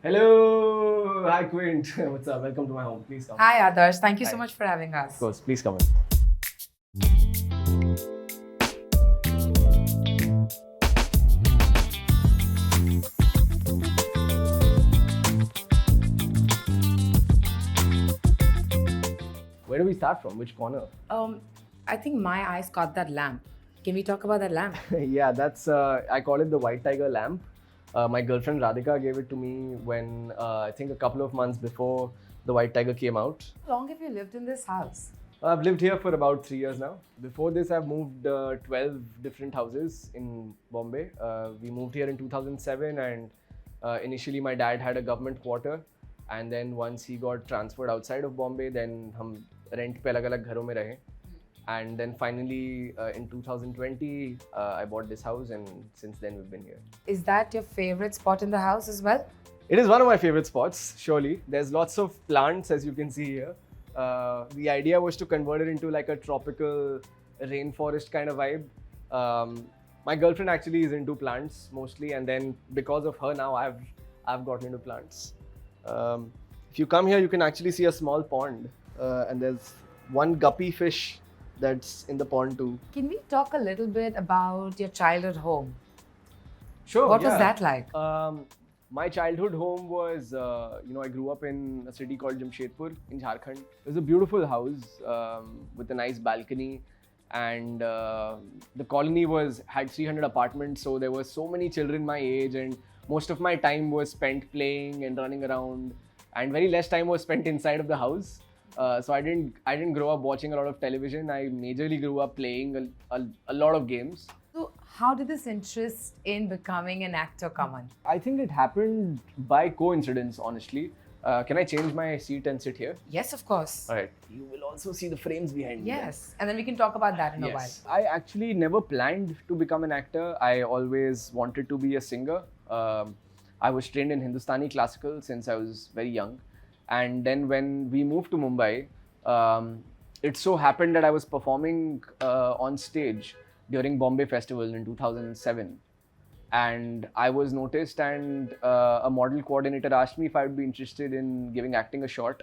Hello, hi Quint. What's up? Welcome to my home. Please come. Hi Adarsh, thank you so Hi. much for having us. Of course, please come in. Where do we start from? Which corner? I think my eyes caught that lamp. Can we talk about that lamp? Yeah, that's I call it the White Tiger lamp. My girlfriend Radhika gave it to me when I think a couple of months before the White Tiger came out. How long have you lived in this house? I've lived here for about 3 years now. Before this, I've moved 12 different houses in Bombay. We moved here in 2007, and initially my dad had a government quarter, and then once he got transferred outside of Bombay, then हम rent पे अलग-अलग घरों में रहे. And then finally in 2020, I bought this house, and since then we've been here. Is that your favorite spot in the house as well? It is one of my favorite spots, surely. There's lots of plants, as you can see here. The idea was to convert it into like a tropical rainforest kind of vibe. My girlfriend actually is into plants mostly, and then because of her now, I've gotten into plants. If you come here, you can actually see a small pond, and there's one guppy fish that's in the pond too. Can we talk a little bit about your childhood home? Sure. What was yeah. that like? My childhood home was, I grew up in a city called Jamshedpur in Jharkhand. It was a beautiful house with a nice balcony, and the colony had 300 apartments, so there were so many children my age, and most of my time was spent playing and running around, and very less time was spent inside of the house. So I didn't grow up watching a lot of television. I majorly grew up playing a lot of games. So, how did this interest in becoming an actor come on? I think it happened by coincidence, honestly. Can I change my seat and sit here? Yes, of course. All right. You will also see the frames behind me. Yes, and then we can talk about that in a while. Yes. I actually never planned to become an actor. I always wanted to be a singer. I was trained in Hindustani classical since I was very young. And then when we moved to Mumbai, it so happened that I was performing on stage during Bombay Festival in 2007. And I was noticed, and a model coordinator asked me if I would be interested in giving acting a shot.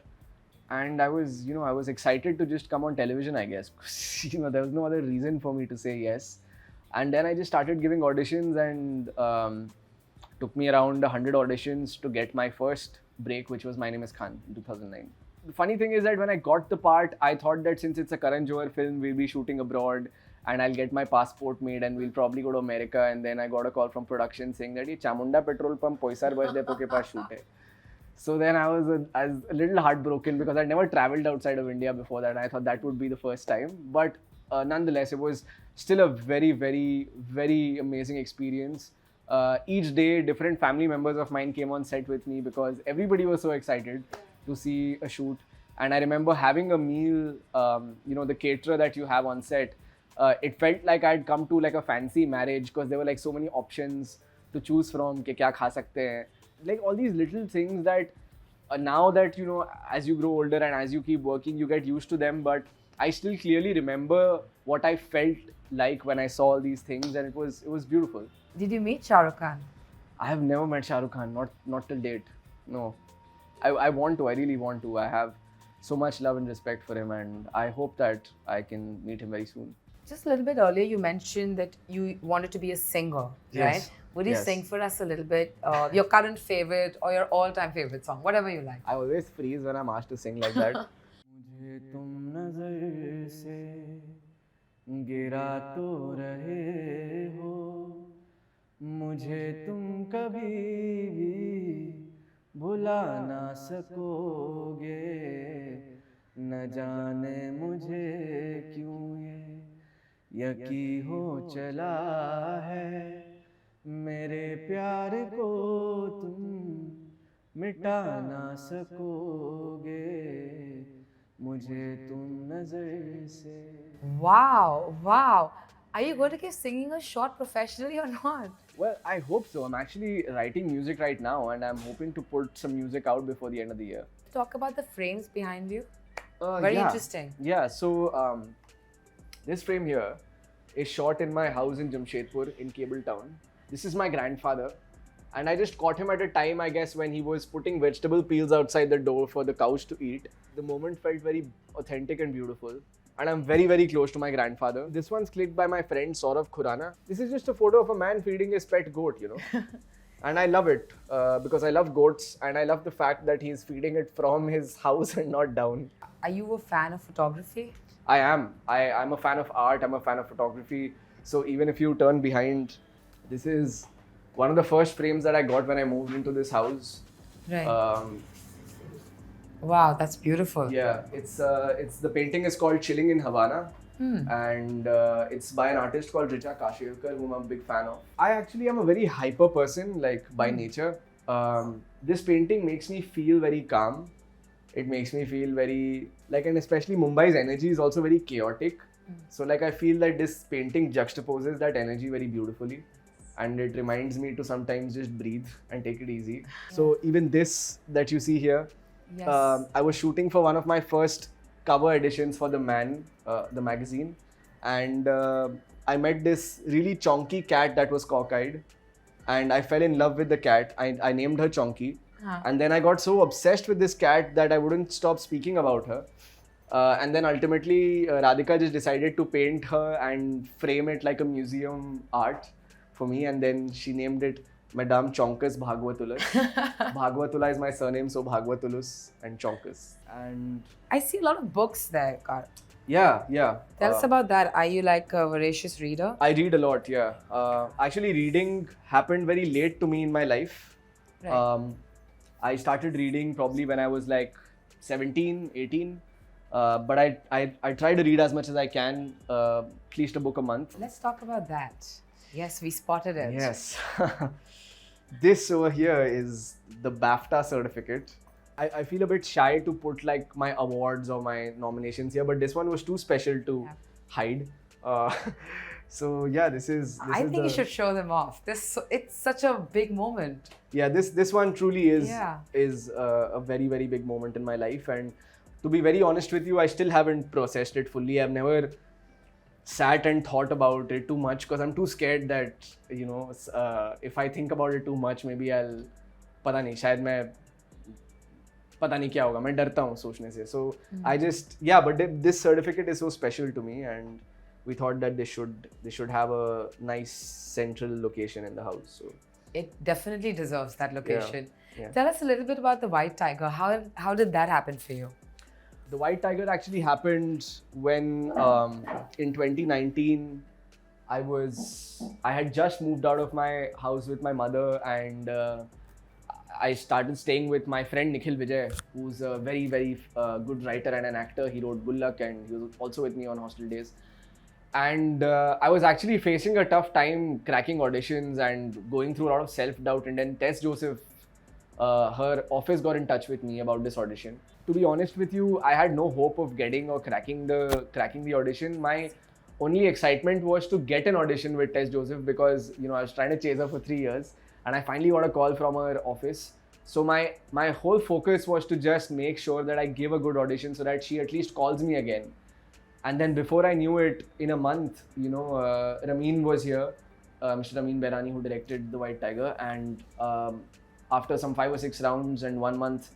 And I was excited to just come on television, I guess. There was no other reason for me to say yes. And then I just started giving auditions, and took me around 100 auditions to get my first break, which was My Name is Khan in 2009. The funny thing is that when I got the part, I thought that since it's a Karan Johar film, we'll be shooting abroad, and I'll get my passport made, and we'll probably go to America. And then I got a call from production saying that ye Chamunda petrol pump Poisar bus depot ke paas shoot hai. So then I was a little heartbroken because I'd never traveled outside of India before that. I thought that would be the first time, but nonetheless, it was still a very, very, very amazing experience. Each day, different family members of mine came on set with me because everybody was so excited to see a shoot. And I remember having a meal, the caterer that you have on set, it felt like I'd come to like a fancy marriage because there were like so many options to choose from. Ke kya kha sakte hain. Like all these little things that now that, as you grow older and as you keep working, you get used to them. But I still clearly remember what I felt like when I saw all these things, and it was beautiful. Did you meet Shah Rukh Khan? I have never met Shah Rukh Khan, not till date. No. I want to, I really want to. I have so much love and respect for him, and I hope that I can meet him very soon. Just a little bit earlier, you mentioned that you wanted to be a singer, Yes. right? Would you Yes. sing for us a little bit? Your current favorite or your all-time favorite song, whatever you like. I always freeze when I'm asked to sing like that. मुझे तुम नजर से गिरा तो रहे हो, मुझे तुम कभी भी भुला ना सकोगे, न जाने मुझे क्यों ये यकी हो चला है, मेरे प्यार को तुम मिटा ना सकोगे, मुझे तुम नजर से. Wow. Are you going to keep singing a shot professionally or not? Well, I hope so. I'm actually writing music right now, and I'm hoping to put some music out before the end of the year. Talk about the frames behind you. Very yeah. interesting. Yeah, so this frame here is shot in my house in Jamshedpur in Cable Town. This is my grandfather. And I just caught him at a time, I guess, when he was putting vegetable peels outside the door for the cows to eat. The moment felt very authentic and beautiful. And I'm very, very close to my grandfather. This one's clicked by my friend Saurav Khurana. This is just a photo of a man feeding his pet goat, you know. And I love it because I love goats and I love the fact that he's feeding it from his house and not down. Are you a fan of photography? I am. I'm a fan of art. I'm a fan of photography. So even if you turn behind, this is one of the first frames that I got when I moved into this house. Right. Wow, that's beautiful. Yeah, it's the painting is called Chilling in Havana. And it's by an artist called Richa Kashirkar, whom I'm a big fan of. I actually am a very hyper person, like by nature. This painting makes me feel very calm. It makes me feel very like, and especially Mumbai's energy is also very chaotic. So like I feel that this painting juxtaposes that energy very beautifully, and it reminds me to sometimes just breathe and take it easy. So even this that you see here, Yes. I was shooting for one of my first cover editions for the the magazine, and I met this really chonky cat that was cockeyed, and I fell in love with the cat. I named her Chonky, and then I got so obsessed with this cat that I wouldn't stop speaking about her. And then ultimately, Radhika just decided to paint her and frame it like a museum art for me, and then she named it Madame Chonkus Bhagwatulus. Bhagwatula is my surname, so Bhagwatulus and Chonkus. And I see a lot of books there, Kar. yeah. Tell us about that. Are you like a voracious reader? I read a lot, yeah. Actually, reading happened very late to me in my life. Right. I started reading probably when I was like 17, 18. But I try to read as much as I can, at least a book a month. Let's talk about that. Yes, we spotted it. Yes. This over here is the BAFTA certificate. I feel a bit shy to put like my awards or my nominations here, but this one was too special to hide. So yeah, this is. I think you should show them off. It's such a big moment. Yeah, this one truly is Yeah. a very, very big moment in my life, and to be very honest with you, I still haven't processed it fully. I've never sat and thought about it too much because I'm too scared that, you know, if I think about it too much, maybe I'll, पता नहीं, शायद मैं पता नहीं क्या होगा, मैं डरता हूँ सोचने से. So I just, yeah, but this certificate is so special to me, and we thought that they should have a nice central location in the house. So It definitely deserves that location. Yeah. Tell us a little bit about the White Tiger. How did that happen for you? The White Tiger actually happened when in 2019 I had just moved out of my house with my mother, and I started staying with my friend Nikhil Vijay, who's a very, very good writer and an actor. He wrote Gullak, and he was also with me on hostel days. And I was actually facing a tough time cracking auditions and going through a lot of self-doubt. And then Tess Joseph, her office got in touch with me about this audition. To be honest with you, I had no hope of getting or cracking the audition. My only excitement was to get an audition with Tess Joseph because, you know, I was trying to chase her for 3 years, and I finally got a call from her office. So my whole focus was to just make sure that I give a good audition so that she at least calls me again. And then before I knew it, in a month, you know, Ramin was here, Mr. Ramin Bairani, who directed The White Tiger, and after some 5 or 6 rounds and 1 month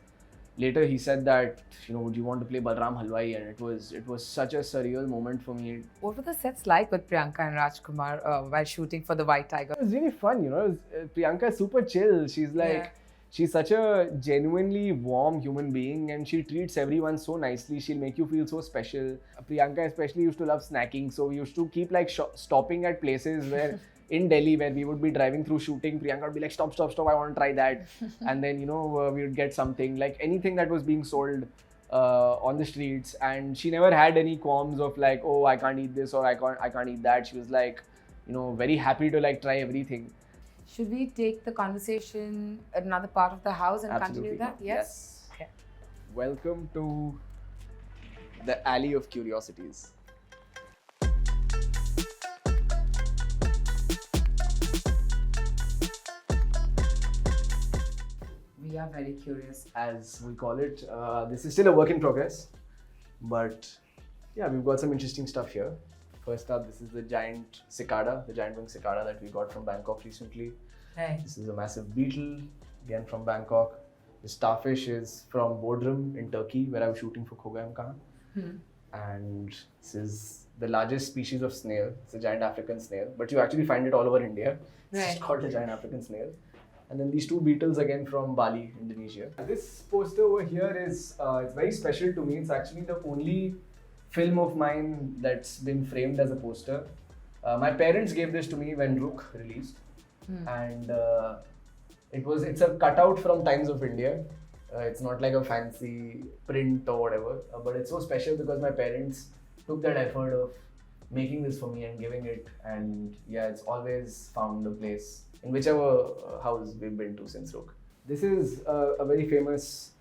later, he said that, you know, would you want to play Balram Halwai? And it was such a surreal moment for me. What were the sets like with Priyanka and Rajkumar while shooting for The White Tiger? It was really fun, you know. Priyanka is super chill. She's like, she's such a genuinely warm human being, and she treats everyone so nicely. She'll make you feel so special. Priyanka especially used to love snacking, so we used to keep like stopping at places where in Delhi where we would be driving through shooting. Priyanka would be like, stop, I want to try that. And then, you know, we would get something, like anything that was being sold on the streets. And she never had any qualms of like, oh, I can't eat this or I can't eat that. She was like, you know, very happy to like try everything. Should we take the conversation at another part of the house and continue that? Yes. Okay. Welcome to the Alley of Curiosities. We are very curious. As we call it, this is still a work in progress, but yeah, we've got some interesting stuff here. First up, this is the giant cicada, the giant wing cicada that we got from Bangkok recently. Right. This is a massive beetle, again from Bangkok. The starfish is from Bodrum in Turkey, where I was shooting for Irrfan Khan. And this is the largest species of snail. It's a giant African snail, but you actually find it all over India. It's just called a giant African snail. And then these two beetles again from Bali, Indonesia. This poster over here is it's very special to me. It's actually the only film of mine that's been framed as a poster. My parents gave this to me when Rook released, and it's a cutout from Times of India. It's not like a fancy print or whatever, but it's so special because my parents took that effort of making this for me and giving it, and yeah, it's always found a place in whichever house we've been to since Rook. This is a very famous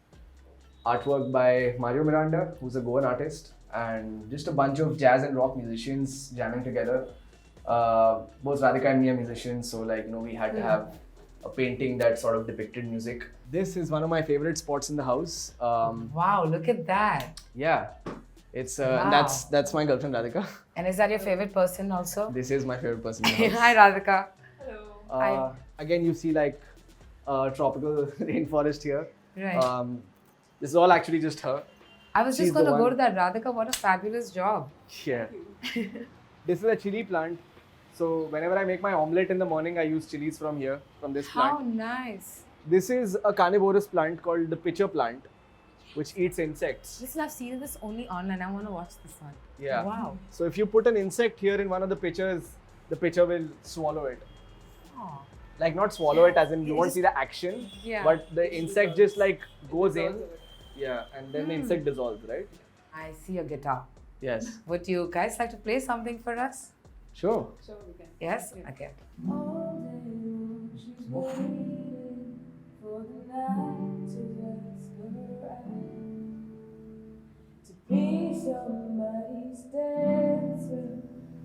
artwork by Mario Miranda, who's a Goan artist, and just a bunch of jazz and rock musicians jamming together. Both Radhika and me are musicians, so we had to have a painting that sort of depicted music. This is one of my favorite spots in the house. Wow, look at that. Yeah, it's and that's my girlfriend Radhika. And is that your favorite person also? This is my favorite person in the house. Hi Radhika. Hello. Again, you see tropical rainforest here. Right. This is all actually just her. I was just going to go to that. Radhika, what a fabulous job. Yeah. This is a chili plant. So whenever I make my omelette in the morning, I use chilies from here, from this plant. How nice. This is a carnivorous plant called the pitcher plant, which eats insects. Listen, I've seen this only online. I want to watch this one. Yeah. Wow. So if you put an insect here in one of the pitchers, the pitcher will swallow it. Oh. Like not swallow it as in you won't see the action, but the insect just goes in. Yeah, and then the insect dissolves, right? I see a guitar. Yes. Would you guys like to play something for us? Sure. Sure, we can. Yes? Okay. All day long she's waiting for the night to just arrive, to be somebody's dancer,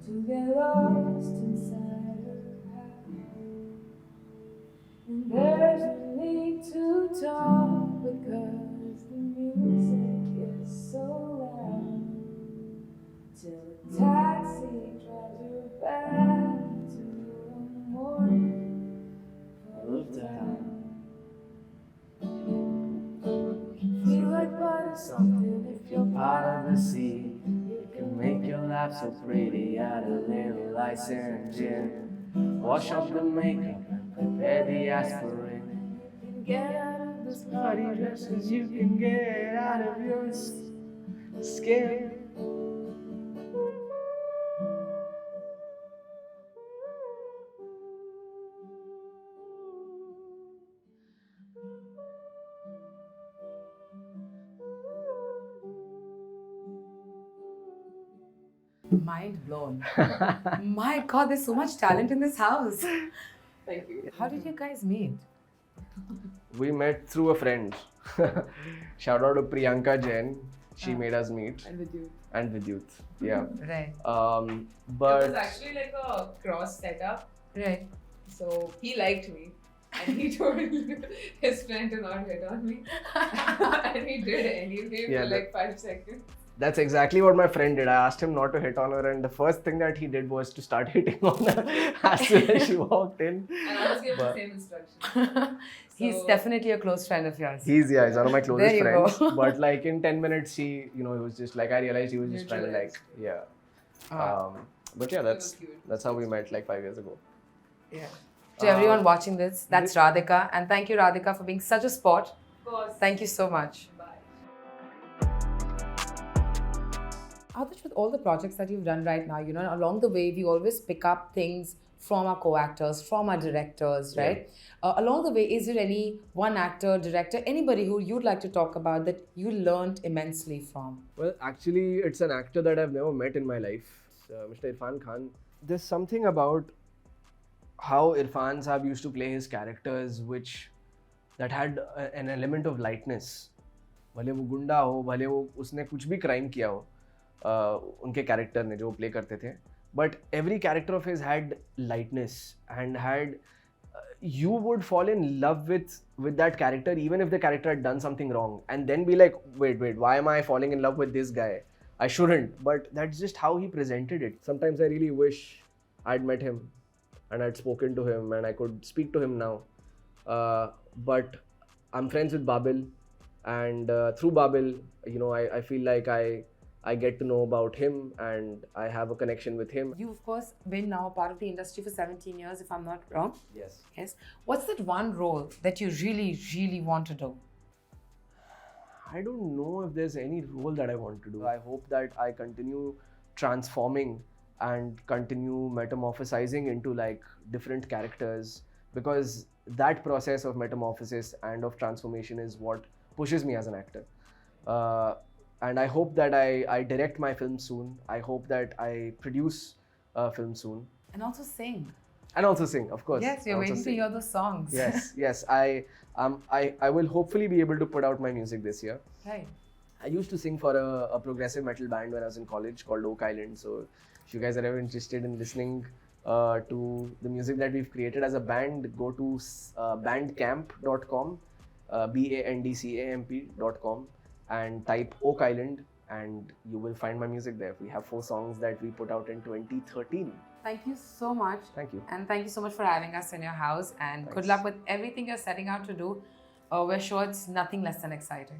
to get lost inside her house. And there's no need to talk because the music is so loud, till the taxi drives her back to a morning full of doubt. Feel like buying something if you're part of the sea. You can make your life so pretty, add a little ice and gin. Wash off the makeup and prepare the aspirin. You can get out of this party just as you can get out of your skin. Mind blown. My God, there's so much talent in this house. Thank you. How did you guys meet? We met through a friend. Shout out to Priyanka Jain. She made us meet. And with you. And Vidyut. Yeah. Right. It But was actually like a cross setup. Right. So he liked me. And he told his friend to not hit on me. And he did anyway Yeah, for like 5 seconds. that's exactly what my friend did. I asked him not to hit on her, and the first thing that he did was to start hitting on her as soon as she walked in. And I was given the same instruction. He's So- definitely a close friend of yours. He's one of my closest There you friends. go. But in 10 minutes, he was just I realized he was just trying to Neutralized. but yeah, It was cute. that's how we met 5 years ago. Yeah. To everyone watching this, that's Radhika. And thank you, Radhika, for being such a sport. Of course. Thank you so much. Bye. Adarsh, with all the projects that you've done right now, along the way, we always pick up things from our co-actors, from our directors, right? Along the way, is there any one actor, director, anybody who you'd like to talk about that you learned immensely from? Well, actually, it's an actor that I've never met in my life, Mr. Irrfan Khan. There's something about how Irrfan Saab used to play his characters that had an element of lightness. भले वो गुंडा हो, भले वो उसने कुछ भी crime किया हो, उनके character ने जो play करते थे, but every character of his had lightness and had you would fall in love with that character even if the character had done something wrong, and then be like, wait, why am I falling in love with this guy? I shouldn't, but that's just how he presented it. Sometimes I really wish I'd met him and I'd spoken to him and I could speak to him now. But I'm friends with Babil, and through Babil, I feel like I get to know about him and I have a connection with him. You've, of course, been now a part of the industry for 17 years, if I'm not wrong. Yes. Yes. What's that one role that you really, really want to do? I don't know if there's any role that I want to do. I hope that I continue transforming and continue metamorphosizing into like different characters, because that process of metamorphosis and of transformation is what pushes me as an actor. And I hope that I direct my film soon. I hope that I produce a film soon. And also sing. And also sing, of course. Yes, you're Also waiting to sing. hear those songs. Yes. I will hopefully be able to put out my music this year. Right. I used to sing for a progressive metal band when I was in college called Oak Island. So if you guys are ever interested in listening to the music that we've created as a band, go to bandcamp.com, bandcamp.com, and type Oak Island and you will find my music there. We have 4 songs that we put out in 2013. Thank you so much. Thank you. And thank you so much for having us in your house. And good Thanks. luck with everything you're setting out to do. We're sure it's nothing less than exciting.